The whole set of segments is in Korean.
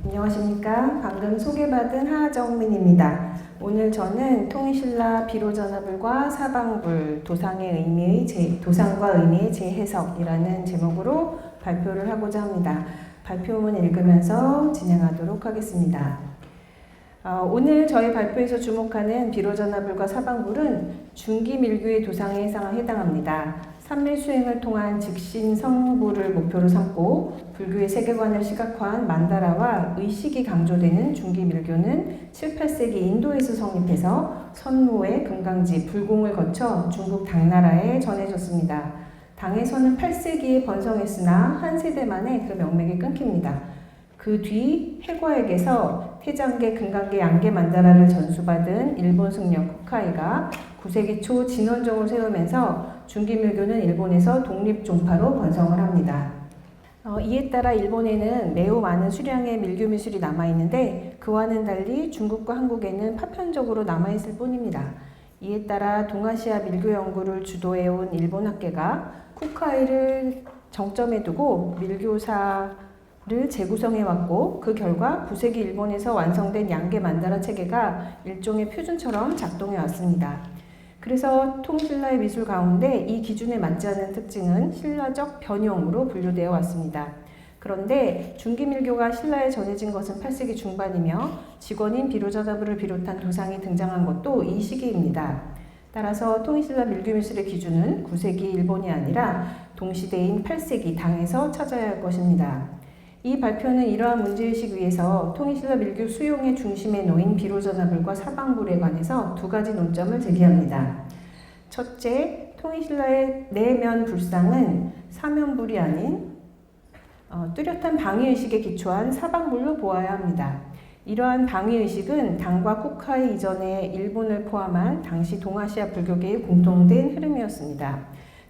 안녕하십니까. 방금 소개받은 하정민입니다. 오늘 저는 통일신라 비로전화불과 사방불 도상과 의미의 재해석이라는 제목으로 발표를 하고자 합니다. 발표문 읽으면서 진행하도록 하겠습니다. 오늘 저희 발표에서 주목하는 비로전화불과 사방불은 중기밀교의 도상에 해당합니다. 삼밀수행을 통한 즉신 성불을 목표로 삼고 불교의 세계관을 시각화한 만다라와 의식이 강조되는 중기밀교는 7, 8세기 인도에서 성립해서 선무의 금강지 불공을 거쳐 중국 당나라에 전해졌습니다. 당에서는 8세기에 번성했으나 한 세대 만에 그 명맥이 끊깁니다. 그 뒤 해과에게서 태장계, 금강계, 양계 만다라를 전수받은 일본 승려 쿠카이가 9세기 초 진원정을 세우면서 중기밀교는 일본에서 독립종파로 번성을 합니다. 이에 따라 일본에는 매우 많은 수량의 밀교 미술이 남아있는데 그와는 달리 중국과 한국에는 파편적으로 남아있을 뿐입니다. 이에 따라 동아시아 밀교 연구를 주도해온 일본 학계가 쿠카이를 정점에 두고 밀교사를 재구성해왔고 그 결과 9세기 일본에서 완성된 양계 만다라 체계가 일종의 표준처럼 작동해왔습니다. 그래서 통신라의 미술 가운데 이 기준에 맞지 않는 특징은 신라적 변형으로 분류되어 왔습니다. 그런데 중기밀교가 신라에 전해진 것은 8세기 중반이며 직원인 비로전화불을 비롯한 도상이 등장한 것도 이 시기입니다. 따라서 통일신라 밀교미술의 기준은 9세기 일본이 아니라 동시대인 8세기 당에서 찾아야 할 것입니다. 이 발표는 이러한 문제의식 위에서 통일신라 밀교 수용의 중심에 놓인 비로전화불과 사방불에 관해서 두 가지 논점을 제기합니다. 첫째, 통일신라의 내면 불상은 사면불이 아닌 뚜렷한 방위의식에 기초한 사방불로 보아야 합니다. 이러한 방위의식은 당과 쿠카이 이전에 일본을 포함한 당시 동아시아 불교계의 공통된 흐름이었습니다.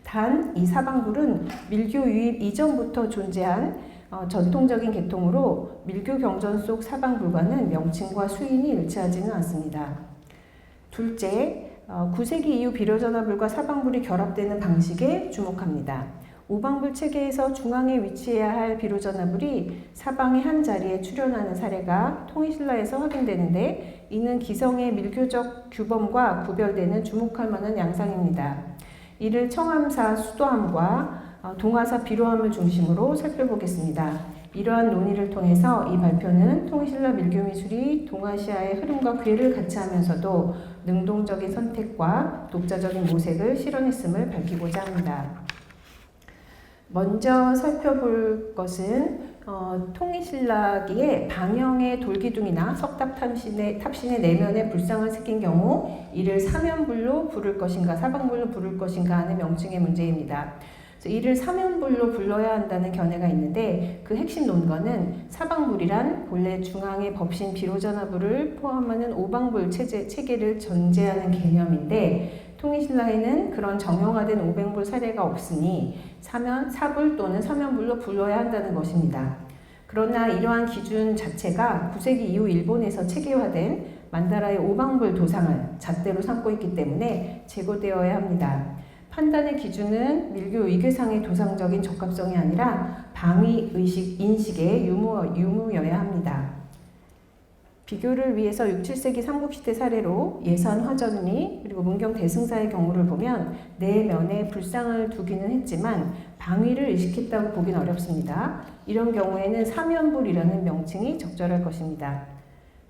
단, 이 사방불은 밀교 유입 이전부터 존재한 전통적인 계통으로 밀교 경전 속 사방불과는 명칭과 수인이 일치하지는 않습니다. 둘째, 9세기 이후 비로전화불과 사방불이 결합되는 방식에 주목합니다. 오방불 체계에서 중앙에 위치해야 할 비로전화불이 사방의 한 자리에 출현하는 사례가 통일신라에서 확인되는데 이는 기성의 밀교적 규범과 구별되는 주목할 만한 양상입니다. 이를 청암사 수도함과 동화사 비로함을 중심으로 살펴보겠습니다. 이러한 논의를 통해서 이 발표는 통일신라 밀교미술이 동아시아의 흐름과 궤를 같이 하면서도 능동적인 선택과 독자적인 모색을 실현했음을 밝히고자 합니다. 먼저 살펴볼 것은 통일신라기에 방영의 돌기둥이나 석탑 탑신의 내면에 불상을 새긴 경우 이를 사면불로 부를 것인가 사방불로 부를 것인가 하는 명칭의 문제입니다. 이를 사면불로 불러야 한다는 견해가 있는데 그 핵심 논거는 사방불이란 본래 중앙의 법신 비로전화불을 포함하는 오방불 체계를 전제하는 개념인데 통일신라에는 그런 정형화된 오방불 사례가 없으니 사불 또는 사면불로 불러야 한다는 것입니다. 그러나 이러한 기준 자체가 9세기 이후 일본에서 체계화된 만다라의 오방불 도상을 잣대로 삼고 있기 때문에 제고되어야 합니다. 판단의 기준은 밀교 의궤상의 도상적인 적합성이 아니라 방위의식 인식의 유무여야 합니다. 비교를 위해서 6, 7세기 삼국시대 사례로 예산 화전리 그리고 문경 대승사의 경우를 보면 내면에 불상을 두기는 했지만 방위를 의식했다고 보긴 어렵습니다. 이런 경우에는 사면불이라는 명칭이 적절할 것입니다.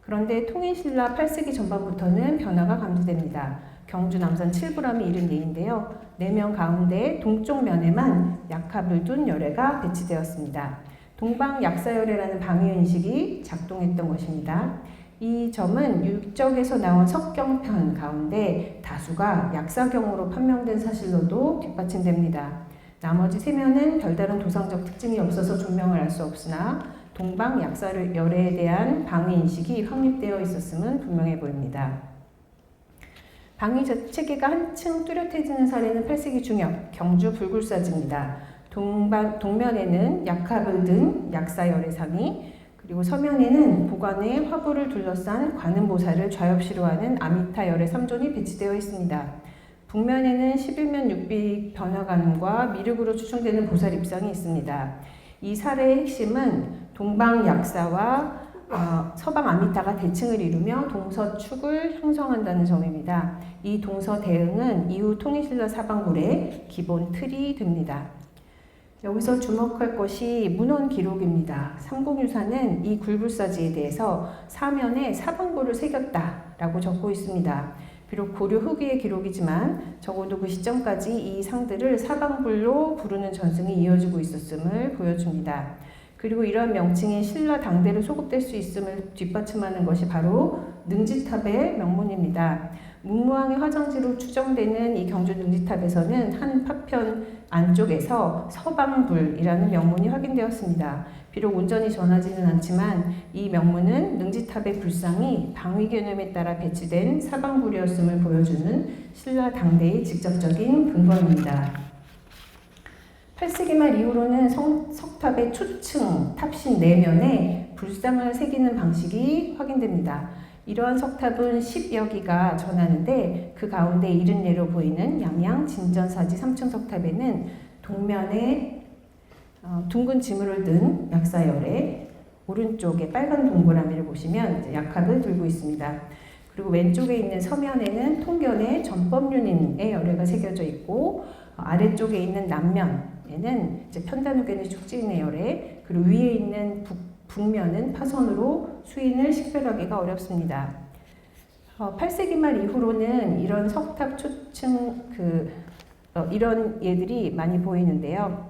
그런데 통일신라 8세기 전반부터는 변화가 감지됩니다. 경주 남산 칠부람이 이른 예인데요. 내면 가운데 동쪽 면에만 약합을 둔 열애가 배치되었습니다. 동방약사열애라는 방위인식이 작동했던 것입니다. 이 점은 육적에서 나온 석경편 가운데 다수가 약사경으로 판명된 사실로도 뒷받침됩니다. 나머지 세 면은 별다른 도상적 특징이 없어서 존명을 할 수 없으나 동방약사열애에 대한 방위인식이 확립되어 있었음은 분명해 보입니다. 방위 체계가 한층 뚜렷해지는 사례는 8세기 중엽 경주 불굴사지입니다. 동면에는 약합을 든 약사열애상이 그리고 서면에는 보관에 화보를 둘러싼 관음보살을 좌엽시로 하는 아미타열애 3존이 배치되어 있습니다. 북면에는 11면 6비 변화관음과 미륵으로 추정되는 보살 입상이 있습니다. 이 사례의 핵심은 동방약사와 서방 아미타가 대칭을 이루며 동서축을 형성한다는 점입니다. 이 동서대응은 이후 통일신라 사방불의 기본 틀이 됩니다. 여기서 주목할 것이 문헌 기록입니다. 삼국유사는 이 굴불사지에 대해서 사면에 사방불을 새겼다라고 적고 있습니다. 비록 고려 후기의 기록이지만 적어도 그 시점까지 이 상들을 사방불로 부르는 전승이 이어지고 있었음을 보여줍니다. 그리고 이러한 명칭이 신라 당대로 소급될 수 있음을 뒷받침하는 것이 바로 능지탑의 명문입니다. 문무왕의 화장지로 추정되는 이 경주 능지탑에서는 한 파편 안쪽에서 서방불이라는 명문이 확인되었습니다. 비록 온전히 전하지는 않지만 이 명문은 능지탑의 불상이 방위 개념에 따라 배치된 사방불이었음을 보여주는 신라 당대의 직접적인 근거입니다. 8세기 말 이후로는 석탑의 초층, 탑신 내면에 불상을 새기는 방식이 확인됩니다. 이러한 석탑은 10여 기가 전하는데 그 가운데 70예로 보이는 양양 진전사지 3층 석탑에는 동면에 둥근 지물을 든 약사열에 오른쪽에 빨간 동그라미를 보시면 약합을 들고 있습니다. 그리고 왼쪽에 있는 서면에는 통견의 전법륜인의 열애가 새겨져 있고 아래쪽에 있는 남면에는 편단우견의 축지인의 열애, 그리고 위에 있는 북면은 파선으로 수인을 식별하기가 어렵습니다. 8세기 말 이후로는 이런 석탑 초층 이런 예들이 많이 보이는데요.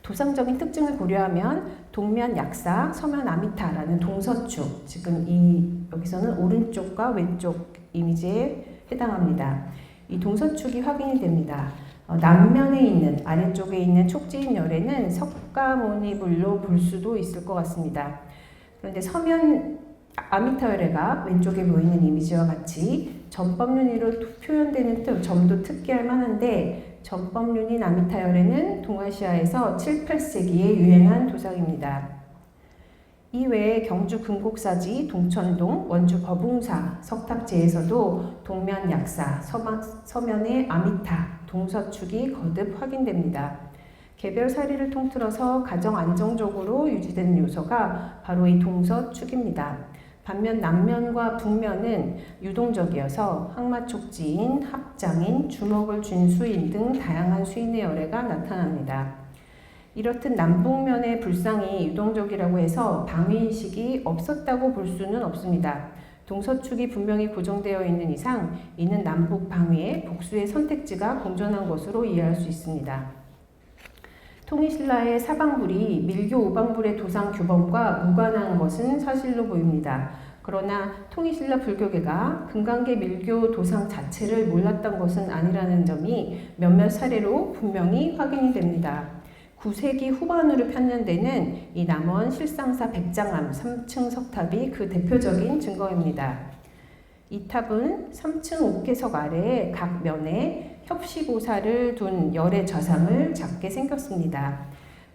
도상적인 특징을 고려하면 동면 약사, 서면 아미타라는 동서축, 지금 여기서는 오른쪽과 왼쪽 이미지에 해당합니다. 이 동서축이 확인이 됩니다. 남면에 있는 아래쪽에 있는 촉지인 열에는 석가모니불로 볼 수도 있을 것 같습니다. 그런데 서면 아미타열애가 왼쪽에 보이는 이미지와 같이 전법륜이로 표현되는 점도 특이할 만한데 전법륜인 아미타열애는 동아시아에서 7, 8세기에 유행한 도상입니다. 이외에 경주 금곡사지, 동천동, 원주 거붕사, 석탑제에서도 동면 약사, 서면의 아미타, 동서축이 거듭 확인됩니다. 개별 사례를 통틀어서 가장 안정적으로 유지되는 요소가 바로 이 동서축입니다. 반면 남면과 북면은 유동적이어서 항마촉지인, 합장인, 주먹을 쥔 수인 등 다양한 수인의 열애가 나타납니다. 이렇듯 남북면의 불상이 유동적이라고 해서 방위인식이 없었다고 볼 수는 없습니다. 동서축이 분명히 고정되어 있는 이상 이는 남북 방위의 복수의 선택지가 공존한 것으로 이해할 수 있습니다. 통일신라의 사방불이 밀교 오방불의 도상 규범과 무관한 것은 사실로 보입니다. 그러나 통일신라 불교계가 금강계 밀교 도상 자체를 몰랐던 것은 아니라는 점이 몇몇 사례로 분명히 확인이 됩니다. 9세기 후반으로 편년되는 이 남원 실상사 백장암 3층 석탑이 그 대표적인 증거입니다. 이 탑은 3층 옥계석 아래에 각 면에 협시고사를 둔 열의 좌상을 작게 생겼습니다.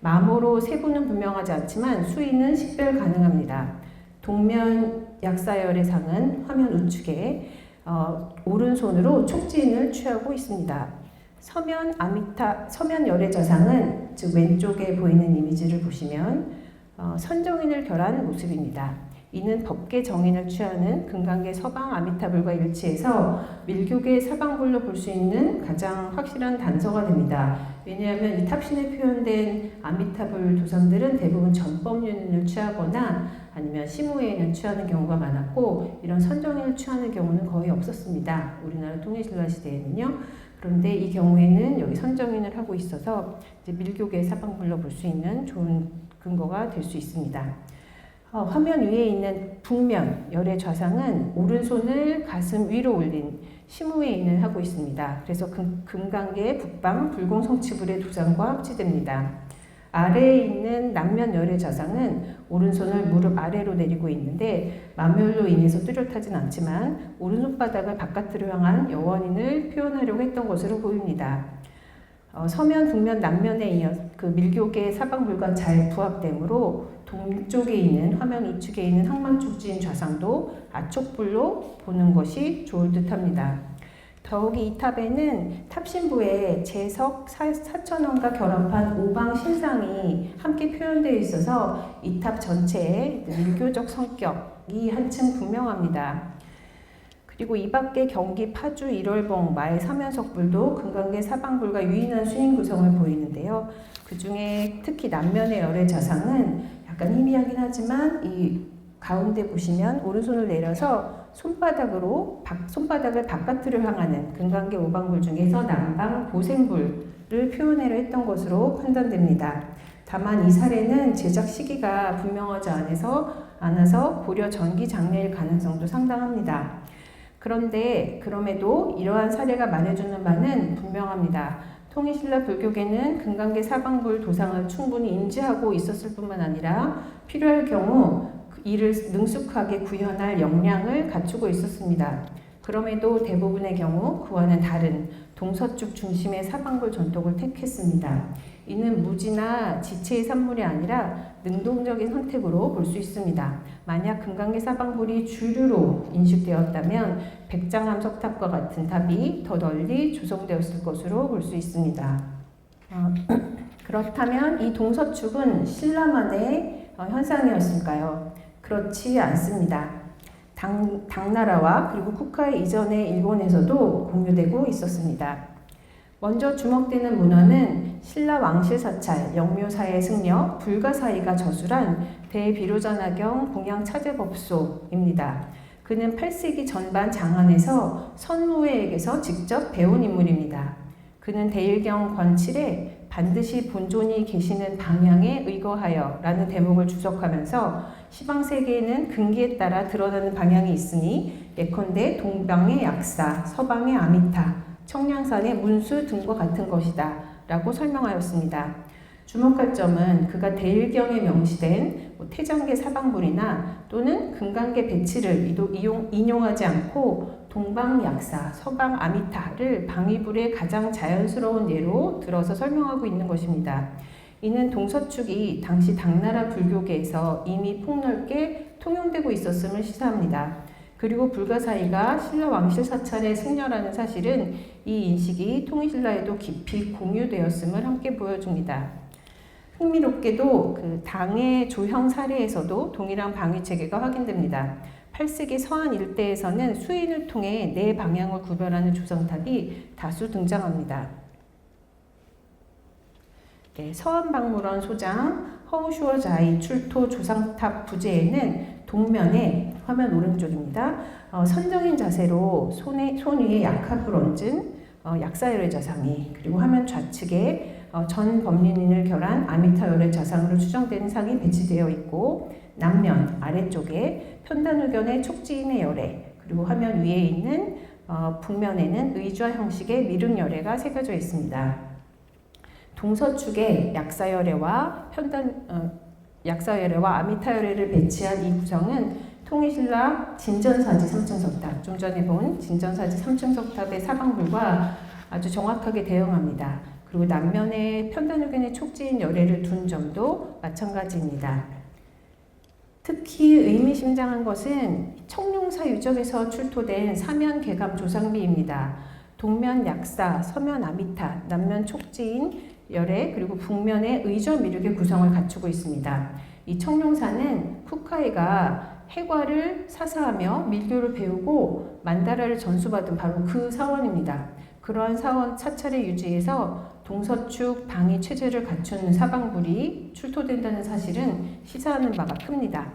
마모로 세부는 분명하지 않지만 수위는 식별 가능합니다. 동면 약사열의 상은 화면 우측에 오른손으로 촉지인을 취하고 있습니다. 서면 열의 좌상은 즉 왼쪽에 보이는 이미지를 보시면 선정인을 결한 모습입니다. 이는 법계 정인을 취하는 금강계 서방 아미타불과 일치해서 밀교계 사방불로 볼 수 있는 가장 확실한 단서가 됩니다. 왜냐하면 이 탑신에 표현된 아미타불 도상들은 대부분 전법륜인을 취하거나 아니면 시무회인을 취하는 경우가 많았고 이런 선정인을 취하는 경우는 거의 없었습니다. 우리나라 통일신라 시대에는요. 그런데 이 경우에는 여기 선정인을 하고 있어서 이제 밀교계 사방불로 볼 수 있는 좋은 근거가 될 수 있습니다. 화면 위에 있는 북면 열의 좌상은 오른손을 가슴 위로 올린 시무회인을 하고 있습니다. 그래서 금강계 북방 불공성치불의 도상과 합치됩니다. 아래에 있는 남면 열의 좌상은 오른손을 무릎 아래로 내리고 있는데 만멸로 인해서 뚜렷하진 않지만 오른손바닥을 바깥으로 향한 여원인을 표현하려고 했던 것으로 보입니다. 서면, 북면, 남면에 이어 그 밀교계 사방불과 잘 부합되므로 동쪽에 있는 화면 우측에 있는 항만촉지인 좌상도 아촉불로 보는 것이 좋을 듯합니다. 더욱이 이 탑에는 탑신부에 제석 사천원과 결합한 오방 신상이 함께 표현되어 있어서 이 탑 전체의 밀교적 성격이 한층 분명합니다. 그리고 이 밖에 경기 파주 일월봉 마의 사면석불도 금강계 사방불과 유인한 수인 구성을 보이는데요. 그 중에 특히 남면의 열의 자상은 약간 희미하긴 하지만 이 가운데 보시면 오른손을 내려서 손바닥을 바깥으로 향하는 금강계 오방불 중에서 남방 보생불을 표현하려 했던 것으로 판단됩니다. 다만 이 사례는 제작 시기가 분명하지 않아서 고려 전기 장래일 가능성도 상당합니다. 그럼에도 이러한 사례가 말해주는 바는 분명합니다. 통일신라 불교계는 금강계 사방불 도상을 충분히 인지하고 있었을 뿐만 아니라 필요할 경우 이를 능숙하게 구현할 역량을 갖추고 있었습니다. 그럼에도 대부분의 경우 그와는 다른 동서축 중심의 사방불 전통을 택했습니다. 이는 무지나 지체의 산물이 아니라 능동적인 선택으로 볼 수 있습니다. 만약 금강계 사방불이 주류로 인식되었다면 백장암 석탑과 같은 탑이 더 널리 조성되었을 것으로 볼 수 있습니다. 그렇다면 이 동서축은 신라만의 현상이었을까요? 그렇지 않습니다. 당나라와 그리고 쿠카이 이전의 일본에서도 공유되고 있었습니다. 먼저 주목되는 문헌은 신라 왕실사찰, 영묘사의 승려, 불가사의가 저술한 대비로전화경 공양차제법소입니다. 그는 8세기 전반 장안에서 선무회에게서 직접 배운 인물입니다. 그는 대일경 권칠에 반드시 본존이 계시는 방향에 의거하여 라는 대목을 주석하면서 시방세계에는 근기에 따라 드러나는 방향이 있으니 예컨대 동방의 약사, 서방의 아미타, 청량산의 문수 등과 같은 것이다 라고 설명하였습니다. 주목할 점은 그가 대일경에 명시된 태장계 사방불이나 또는 금강계 배치를 인용하지 않고 동방약사, 서방 아미타를 방위불의 가장 자연스러운 예로 들어서 설명하고 있는 것입니다. 이는 동서축이 당시 당나라 불교계에서 이미 폭넓게 통용되고 있었음을 시사합니다. 그리고 불가사의가 신라 왕실 사찰의 승려라는 사실은 이 인식이 통일신라에도 깊이 공유되었음을 함께 보여줍니다. 흥미롭게도 그 당의 조형 사례에서도 동일한 방위 체계가 확인됩니다. 8세기 서안 일대에서는 수인을 통해 네 방향을 구별하는 조성탑이 다수 등장합니다. 서안박물원 소장 허우슈어자이 출토 조상탑 부재에는 동면에 화면 오른쪽입니다. 선정인 자세로 손 위에 약합을 얹은 약사열의 자상이 그리고 화면 좌측에 전 법륜인을 결한 아미타 열의 자상으로 추정되는 상이 배치되어 있고 남면 아래쪽에 편단의견의 촉지인의 열애 그리고 화면 위에 있는 북면에는 의좌 형식의 미륵열애가 새겨져 있습니다. 동서축에 약사열애와 아미타열애를 배치한 이 구성은 통일신라 진전사지 3층 석탑, 좀 전에 본 진전사지 3층 석탑의 사방불과 아주 정확하게 대응합니다. 그리고 남면에 편단의견의 촉지인 열애를 둔 점도 마찬가지입니다. 특히 의미심장한 것은 청룡사 유적에서 출토된 사면 개감 조상비입니다. 동면 약사, 서면 아미타, 남면 촉지인 열애 그리고 북면에 의저 미륵의 구성을 갖추고 있습니다. 이 청룡사는 쿠카이가 해과를 사사하며 밀교를 배우고 만다라를 전수받은 바로 그 사원입니다. 그러한 사원 사찰의 유지에서 동서축 방위 체제를 갖춘 사방불이 출토된다는 사실은 시사하는 바가 큽니다.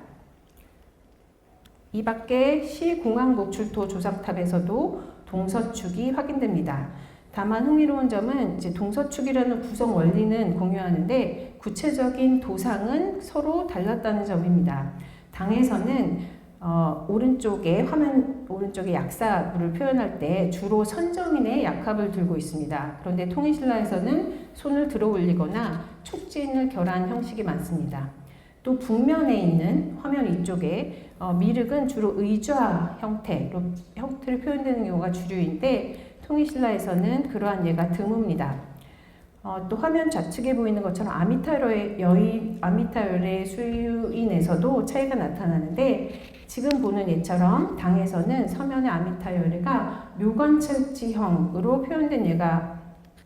이 밖에 시공항국 출토 조상탑에서도 동서축이 확인됩니다. 다만 흥미로운 점은 이제 동서축이라는 구성 원리는 공유하는데 구체적인 도상은 서로 달랐다는 점입니다. 당에서는 화면 오른쪽에 약사를 표현할 때 주로 선정인의 약합을 들고 있습니다. 그런데 통일신라에서는 손을 들어 올리거나 촉진을 결한 형식이 많습니다. 또 북면에 있는 화면 위쪽에 미륵은 주로 의좌 형태로 표현되는 경우가 주류인데 통일신라에서는 그러한 예가 드뭅니다. 또 화면 좌측에 보이는 것처럼 아미타열의 수인에서도 차이가 나타나는데 지금 보는 예처럼 당에서는 서면의 아미타열가 묘관찰지형으로 표현된 예가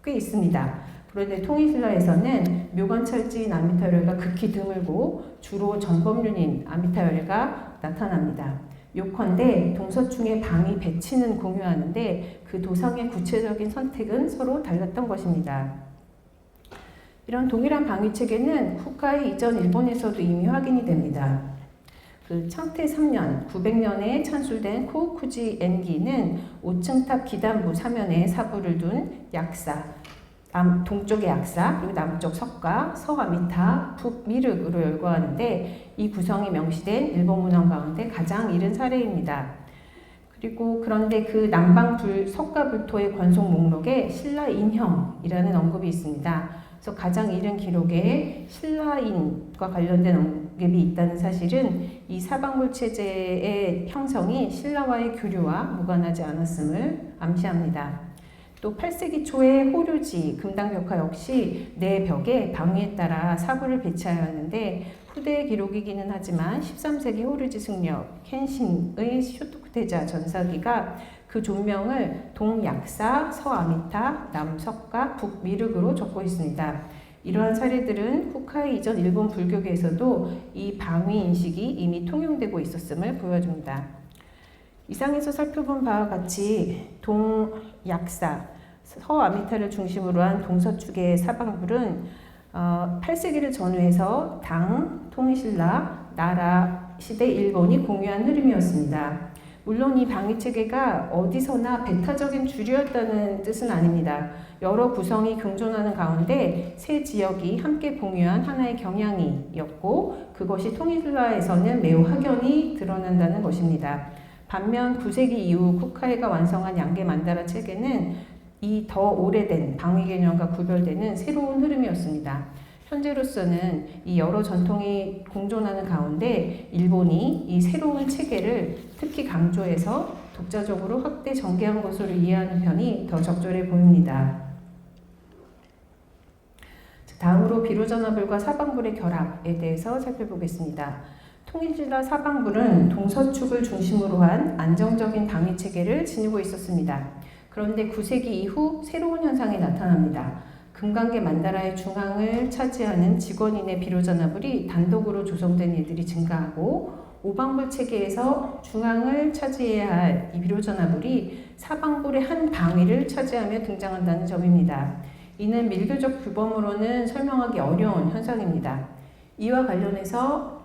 꽤 있습니다. 그런데 통일신라에서는 묘관찰지인 아미타열가 극히 드물고 주로 전법륜인 아미타열가 나타납니다. 요컨대 동서충의 방위 배치는 공유하는데 그 도상의 구체적인 선택은 서로 달랐던 것입니다. 이런 동일한 방위 체계는 후카이 이전 일본에서도 이미 확인이 됩니다. 그 창태 3년 900년에 찬술된 코우쿠지 엔기는 5층 탑 기단부 사면에 사부를 둔 약사, 동쪽의 약사, 그리고 남쪽 석가, 서아미타, 북미륵으로 열거하는데 이 구성이 명시된 일본 문헌 가운데 가장 이른 사례입니다. 그리고 그런데 그 남방 석가불토의 권속 목록에 신라 인형이라는 언급이 있습니다. 그래서 가장 이른 기록에 신라인과 관련된 언급이 있다는 사실은 이 사방불 체제의 형성이 신라와의 교류와 무관하지 않았음을 암시합니다. 또 8세기 초에 호류지 금당벽화 역시 네 벽에 방위에 따라 사부를 배치하였는데 후대의 기록이기는 하지만 13세기 호류지 승려 켄신의 쇼토쿠테자 전사기가 그 존명을 동약사, 서아미타, 남석가, 북미륵으로 적고 있습니다. 이러한 사례들은 후카이 이전 일본 불교계에서도 이 방위 인식이 이미 통용되고 있었음을 보여줍니다. 이상에서 살펴본 바와 같이 동약사, 서아미타를 중심으로 한 동서축의 사방불은 8세기를 전후해서 당, 통일신라, 나라 시대 일본이 공유한 흐름이었습니다. 물론 이 방위체계가 어디서나 배타적인 주류였다는 뜻은 아닙니다. 여러 구성이 공존하는 가운데 세 지역이 함께 공유한 하나의 경향이었고 그것이 통일신라에서는 매우 확연히 드러난다는 것입니다. 반면 9세기 이후 후카이가 완성한 양계 만다라 체계는 이 더 오래된 방위 개념과 구별되는 새로운 흐름이었습니다. 현재로서는 이 여러 전통이 공존하는 가운데 일본이 이 새로운 체계를 특히 강조해서 독자적으로 확대 전개한 것으로 이해하는 편이 더 적절해 보입니다. 다음으로 비로전화불과 사방불의 결합에 대해서 살펴보겠습니다. 통일신라 사방불은 동서축을 중심으로 한 안정적인 방위 체계를 지니고 있었습니다. 그런데 9세기 이후 새로운 현상이 나타납니다. 금강계 만다라의 중앙을 차지하는 직원인의 비로전화불이 단독으로 조성된 일들이 증가하고 오방불 체계에서 중앙을 차지해야 할 이 비로전화불이 사방불의 한 방위를 차지하며 등장한다는 점입니다. 이는 밀교적 규범으로는 설명하기 어려운 현상입니다. 이와 관련해서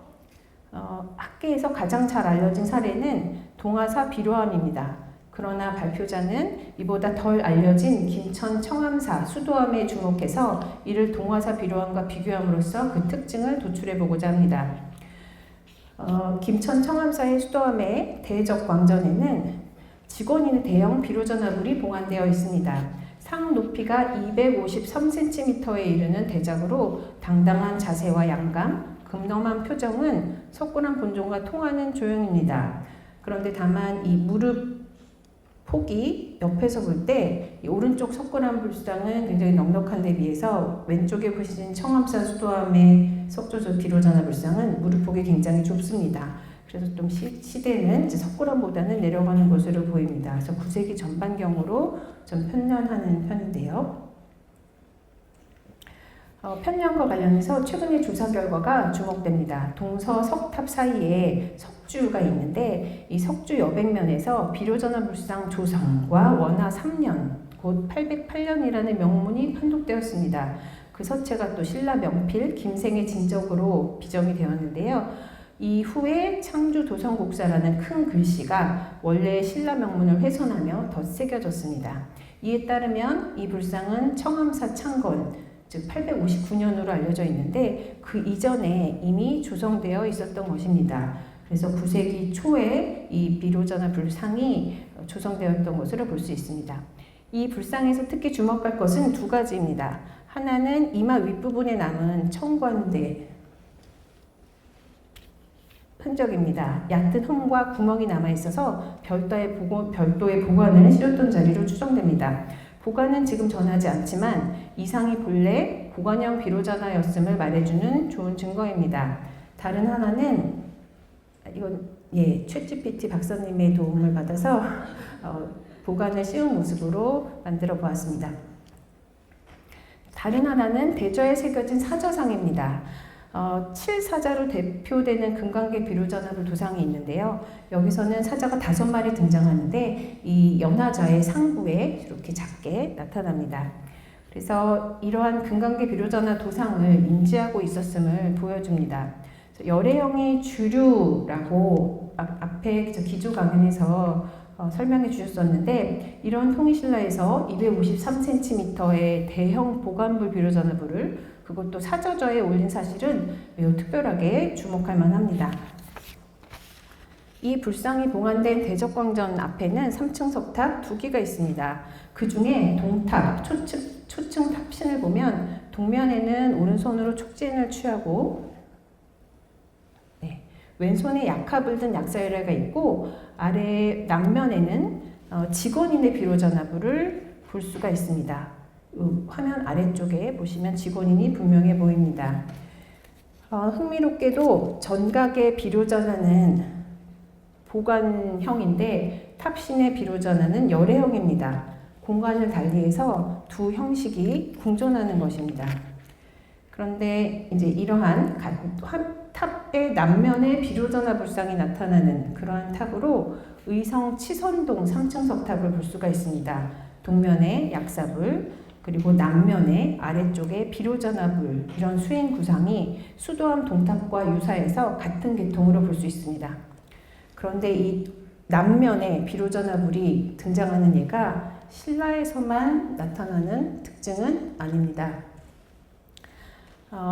학계에서 가장 잘 알려진 사례는 동아사 비로함입니다. 그러나 발표자는 이보다 덜 알려진 김천 청암사 수도함에 주목해서 이를 동아사 비로함과 비교함으로써 그 특징을 도출해보고자 합니다. 김천 청암사의 수도함의 대적 광전에는 직원인의 대형 비로전화불이 봉안되어 있습니다. 상 높이가 253cm에 이르는 대작으로 당당한 자세와 양감, 근엄한 표정은 석굴암 본종과 통하는 조형입니다. 그런데 다만 이 무릎 폭이 옆에서 볼 때 오른쪽 석굴암 불상은 굉장히 넉넉한 데 비해서 왼쪽에 보시는 청암산 수도함의 석조저 비로전화 불상은 무릎 폭이 굉장히 좁습니다. 그래서 좀 시대는 이제 석굴암보다는 내려가는 것으로 보입니다. 그래서 9세기 전반경으로 좀 편년하는 편인데요. 편년과 관련해서 최근의 조사 결과가 주목됩니다. 동서 석탑 사이에 석주가 있는데 이 석주 여백면에서 비로전화 불상 조성과 원하 3년, 곧 808년이라는 명문이 판독되었습니다. 그 서체가 또 신라 명필 김생의 진적으로 비정이 되었는데요. 이후에 창주 도성국사라는 큰 글씨가 원래 신라 명문을 훼손하며 덧새겨졌습니다. 이에 따르면 이 불상은 청암사 창건, 즉 859년으로 알려져 있는데 그 이전에 이미 조성되어 있었던 것입니다. 그래서 9세기 초에 이 비로전화 불상이 조성되었던 것으로 볼 수 있습니다. 이 불상에서 특히 주목할 것은 두 가지입니다. 하나는 이마 윗부분에 남은 청관대 흔적입니다. 얕은 흠과 구멍이 남아있어서 별도의 보관을 실었던 자리로 추정됩니다. 보관은 지금 전하지 않지만 이상이 본래 고관형 비로전화였음을 말해주는 좋은 증거입니다. 다른 하나는 이건 챗GPT 박사님의 도움을 받아서 보관을 쉬운 모습으로 만들어 보았습니다. 다른 하나는 대저에 새겨진 사저상입니다. 7사자로 대표되는 금관계 비로전화불 도상이 있는데요. 여기서는 사자가 5마리 등장하는데 이 연화자의 상부에 이렇게 작게 나타납니다. 그래서 이러한 금관계 비로전화 도상을 인지하고 있었음을 보여줍니다. 열애형이 주류라고 앞에 기조 강연에서 설명해 주셨었는데, 이런 통일신라에서 253cm의 대형 보관불 비로전화불을 그것도 사저저에 올린 사실은 매우 특별하게 주목할 만합니다. 이 불상이 봉안된 대적광전 앞에는 3층 석탑 2개가 있습니다. 그 중에 동탑, 초층 탑신을 보면 동면에는 오른손으로 촉진을 취하고 왼손에 약합을 든 약사열애가 있고, 아래 남면에는 직원인의 비로전화불을 볼 수가 있습니다. 화면 아래쪽에 보시면 직원인이 분명해 보입니다. 흥미롭게도 전각의 비로전화는 보관형인데 탑신의 비로전화는 열애형입니다. 공간을 달리해서 두 형식이 공존하는 것입니다. 그런데 이제 이러한 탑의 남면에 비로전화 불상이 나타나는 그러한 탑으로 의성 치선동 3층 석탑을 볼 수가 있습니다. 동면에 약사불, 그리고 남면에 아래쪽에 비로전화불, 이런 수행 구상이 수도암 동탑과 유사해서 같은 계통으로 볼 수 있습니다. 그런데 이 남면에 비로전화불이 등장하는 예가 신라에서만 나타나는 특징은 아닙니다.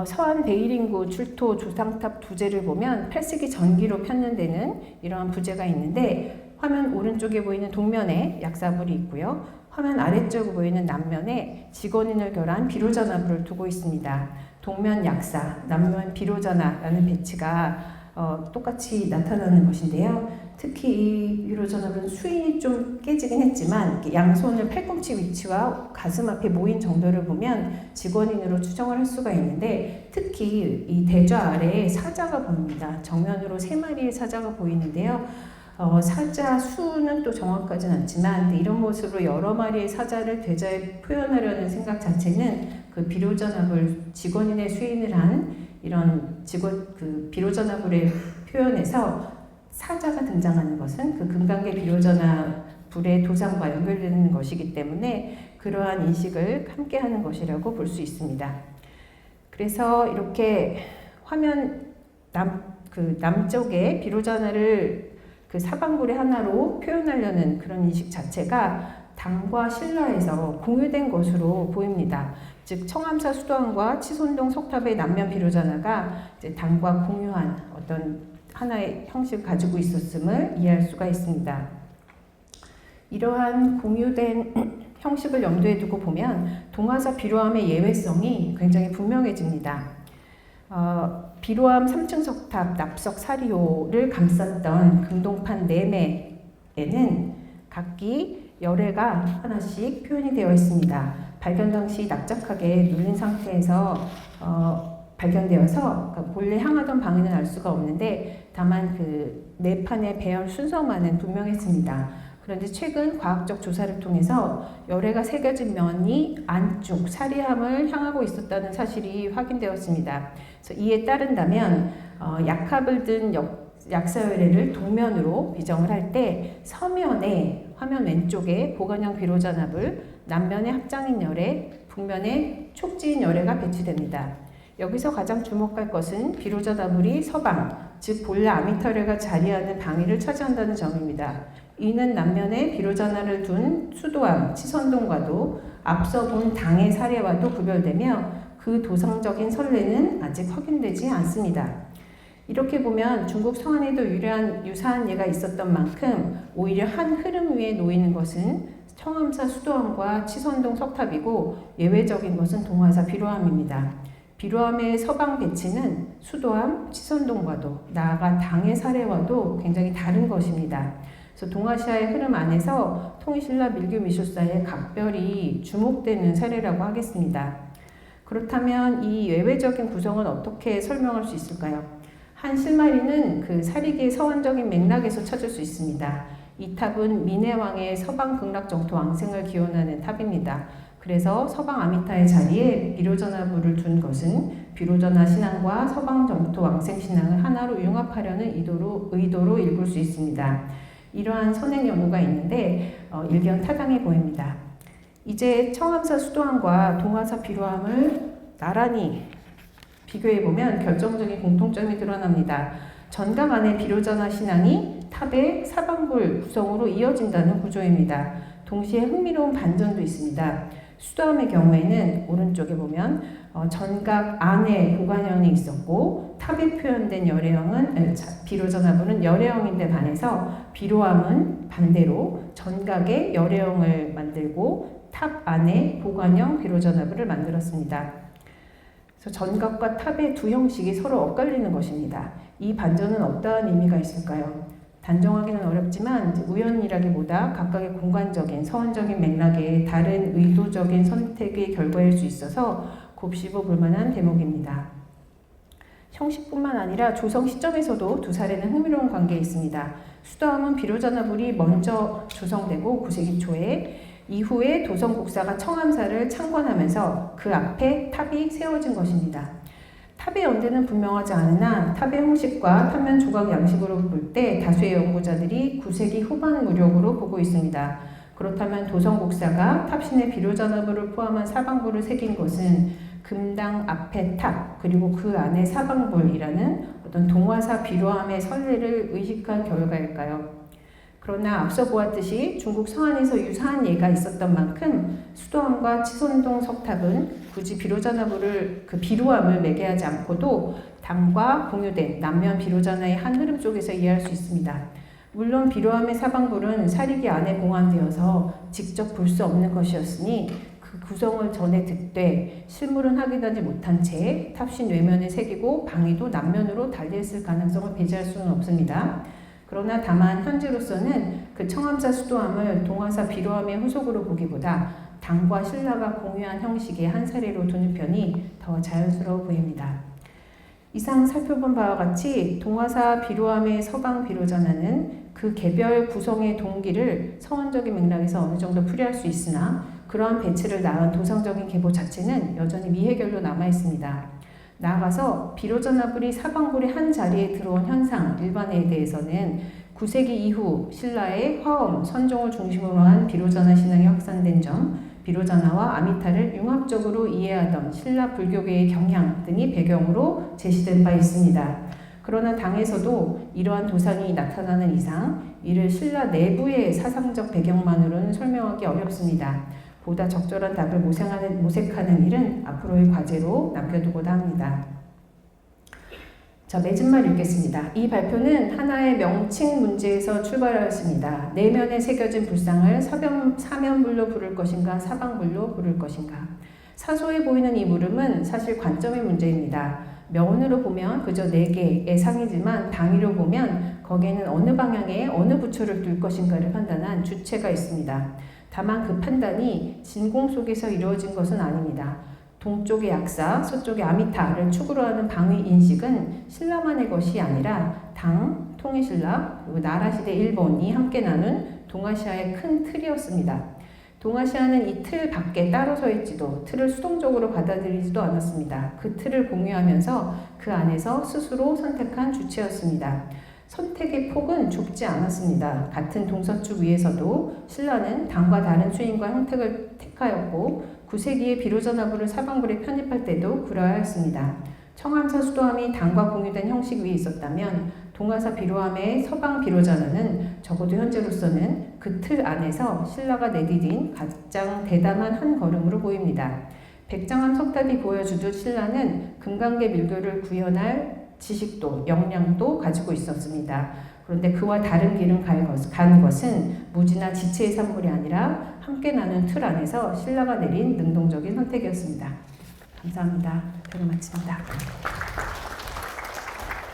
서안 베이링구 출토 조상탑 부재를 보면 8세기 전기로 편년되는 이러한 부재가 있는데, 화면 오른쪽에 보이는 동면에 약사불이 있고요. 화면 아래쪽에 보이는 남면에 직원인을 결한 비로전화불을 두고 있습니다. 동면 약사, 남면 비로전화라는 배치가 똑같이 나타나는 것인데요. 특히 이 비로전화불은 수인이 좀 깨지긴 했지만 양손을 팔꿈치 위치와 가슴 앞에 모인 정도를 보면 직원인으로 추정을 할 수가 있는데, 특히 이 대좌 아래에 사자가 보입니다. 정면으로 3마리의 사자가 보이는데요. 사자 수는 또 정확하진 않지만 이런 모습으로 여러 마리의 사자를 대자에 표현하려는 생각 자체는 그 비로전화불 직원인의 수인을 한 이런 비로전화불의 표현에서 사자가 등장하는 것은 그 금강계 비로전화불의 도상과 연결되는 것이기 때문에 그러한 인식을 함께 하는 것이라고 볼 수 있습니다. 그래서 이렇게 화면 남쪽에 비로전화를 그 사방불의 하나로 표현하려는 그런 인식 자체가 당과 신라에서 공유된 것으로 보입니다. 즉 청암사 수도암과 치손동 석탑의 남면 비로전화가 이제 당과 공유한 어떤 하나의 형식을 가지고 있었음을 이해할 수가 있습니다. 이러한 공유된 형식을 염두에 두고 보면 동화사 비로암의 예외성이 굉장히 분명해집니다. 비로암 3층 석탑 납석 사리호를 감쌌던 금동판 4매에는 각기 열애가 하나씩 표현이 되어 있습니다. 발견 당시 납작하게 눌린 상태에서 발견되어서 본래 향하던 방향은 알 수가 없는데 다만 그 4판의 배열 순서만은 분명했습니다. 그런데 최근 과학적 조사를 통해서 열애가 새겨진 면이 안쪽 사리함을 향하고 있었다는 사실이 확인되었습니다. 그래서 이에 따른다면 약합을 든 약사열애를 동면으로 비정을 할 때 서면에 화면 왼쪽에 보관형 비로전화불, 남면에 합장인 열애, 북면에 촉지인 열애가 배치됩니다. 여기서 가장 주목할 것은 비로전화불이 서방, 즉 본래 아미터레가 자리하는 방위를 차지한다는 점입니다. 이는 남면에 비로전화를 둔 수도암, 치선동과도 앞서 본 당의 사례와도 구별되며 그 도상적인 선례는 아직 확인되지 않습니다. 이렇게 보면 중국 성안에도 유사한 예가 있었던 만큼 오히려 한 흐름 위에 놓이는 것은 청암사 수도암과 치선동 석탑이고 예외적인 것은 동화사 비로암입니다. 비로암의 서방 배치는 수도암, 치선동과도 나아가 당의 사례와도 굉장히 다른 것입니다. 그래서 동아시아의 흐름 안에서 통일신라 밀교 미술사의 각별이 주목되는 사례라고 하겠습니다. 그렇다면 이 외외적인 구성은 어떻게 설명할 수 있을까요? 한 실마리는 그 사리기의 서원적인 맥락에서 찾을 수 있습니다. 이 탑은 민해왕의 서방 극락정토 왕생을 기원하는 탑입니다. 그래서 서방 아미타의 자리에 비로전화부를 둔 것은 비로전화 신앙과 서방 정토 왕생 신앙을 하나로 융합하려는 의도로 읽을 수 있습니다. 이러한 선행 연구가 있는데 일견 타당해 보입니다. 이제 청암사 수도암과 동화사 비로암을 나란히 비교해보면 결정적인 공통점이 드러납니다. 전각 안에 비로전화 신앙이 탑의 사방불 구성으로 이어진다는 구조입니다. 동시에 흥미로운 반전도 있습니다. 수도암의 경우에는 오른쪽에 보면 전각 안에 고관형이 있었고 탑에 표현된 비로전화부는 열애형인데 반해서 비로암은 반대로 전각에 열애형을 만들고 탑 안에 고관형 비로전화부를 만들었습니다. 그래서 전각과 탑의 두 형식이 서로 엇갈리는 것입니다. 이 반전은 어떠한 의미가 있을까요? 단정하기는 어렵지만 우연이라기보다 각각의 공간적인 서원적인 맥락에 다른 의도적인 선택의 결과일 수 있어서 곱씹어 볼 만한 대목입니다. 형식뿐만 아니라 조성 시점에서도 두 사례는 흥미로운 관계에 있습니다. 수도암은 비로전화불이 먼저 조성되고 9세기 초에 이후에 도성국사가 청암사를 창건하면서 그 앞에 탑이 세워진 것입니다. 탑의 연대는 분명하지 않으나 탑의 형식과 탑면 조각 양식으로 볼 때 다수의 연구자들이 9세기 후반 무렵으로 보고 있습니다. 그렇다면 도성국사가 탑신의 비로전화부를 포함한 사방부를 새긴 것은 금당 앞에 탑 그리고 그 안에 사방불이라는 어떤 동화사 비로함의 선례를 의식한 결과일까요? 그러나 앞서 보았듯이 중국 서안에서 유사한 예가 있었던 만큼 수도암과 치손동 석탑은 굳이 비로전화부를 그 비로함을 매개하지 않고도 당과 공유된 남면 비로전화의 한 흐름 쪽에서 이해할 수 있습니다. 물론 비로함의 사방불은 사리기 안에 공안되어서 직접 볼 수 없는 것이었으니 그 구성을 전에 듣되 실물은 확인하지 못한 채 탑신 외면에 새기고 방위도 남면으로 달려있을 가능성을 배제할 수는 없습니다. 그러나 다만 현재로서는 그 청암사 수도암을 동화사 비로함의 후속으로 보기보다 당과 신라가 공유한 형식의 한 사례로 두는 편이 더 자연스러워 보입니다. 이상 살펴본 바와 같이 동화사 비로함의 서방 비로전화는 그 개별 구성의 동기를 서원적인 맥락에서 어느 정도 풀이할 수 있으나 그러한 배치를 낳은 도상적인 계보 자체는 여전히 미해결로 남아있습니다. 나아가서 비로전화불이 사방불의 한 자리에 들어온 현상 일반에 대해서는 9세기 이후 신라의 화엄, 선종을 중심으로 한 비로전화 신앙이 확산된 점, 비로전화와 아미타를 융합적으로 이해하던 신라 불교계의 경향 등이 배경으로 제시된 바 있습니다. 그러나 당에서도 이러한 도상이 나타나는 이상 이를 신라 내부의 사상적 배경만으로는 설명하기 어렵습니다. 보다 적절한 답을 모색하는 일은 앞으로의 과제로 남겨두고자 합니다. 자, 맺은 말 읽겠습니다. 이 발표는 하나의 명칭 문제에서 출발하였습니다. 내면에 새겨진 불상을 사면불로 부를 것인가 사방불로 부를 것인가. 사소해 보이는 이 물음은 사실 관점의 문제입니다. 명언으로 보면 그저 4개의 상이지만 당위로 보면 거기에는 어느 방향에 어느 부처를 둘 것인가를 판단한 주체가 있습니다. 다만 그 판단이 진공 속에서 이루어진 것은 아닙니다. 동쪽의 약사, 서쪽의 아미타를 축으로 하는 방위 인식은 신라만의 것이 아니라 당, 통일신라, 그리고 나라시대 일본이 함께 나눈 동아시아의 큰 틀이었습니다. 동아시아는 이 틀 밖에 따로 서 있지도 틀을 수동적으로 받아들이지도 않았습니다. 그 틀을 공유하면서 그 안에서 스스로 선택한 주체였습니다. 선택의 폭은 좁지 않았습니다. 같은 동서축 위에서도 신라는 당과 다른 수인과 형택을 택하였고 9세기에 비로전화부를 사방불에 편입할 때도 그러하였습니다. 청암사 수도함이 당과 공유된 형식 위에 있었다면 동화사 비로함의 서방 비로전화는 적어도 현재로서는 그 틀 안에서 신라가 내디딘 가장 대담한 한 걸음으로 보입니다. 백장암 석탑이 보여주듯 신라는 금강계 밀교를 구현할 지식도 역량도 가지고 있었습니다. 그런데 그와 다른 길을 간 것은 무지나 지체의 산물이 아니라 함께 나눈 틀 안에서 신라가 내린 능동적인 선택이었습니다. 감사합니다. 발표 마칩니다.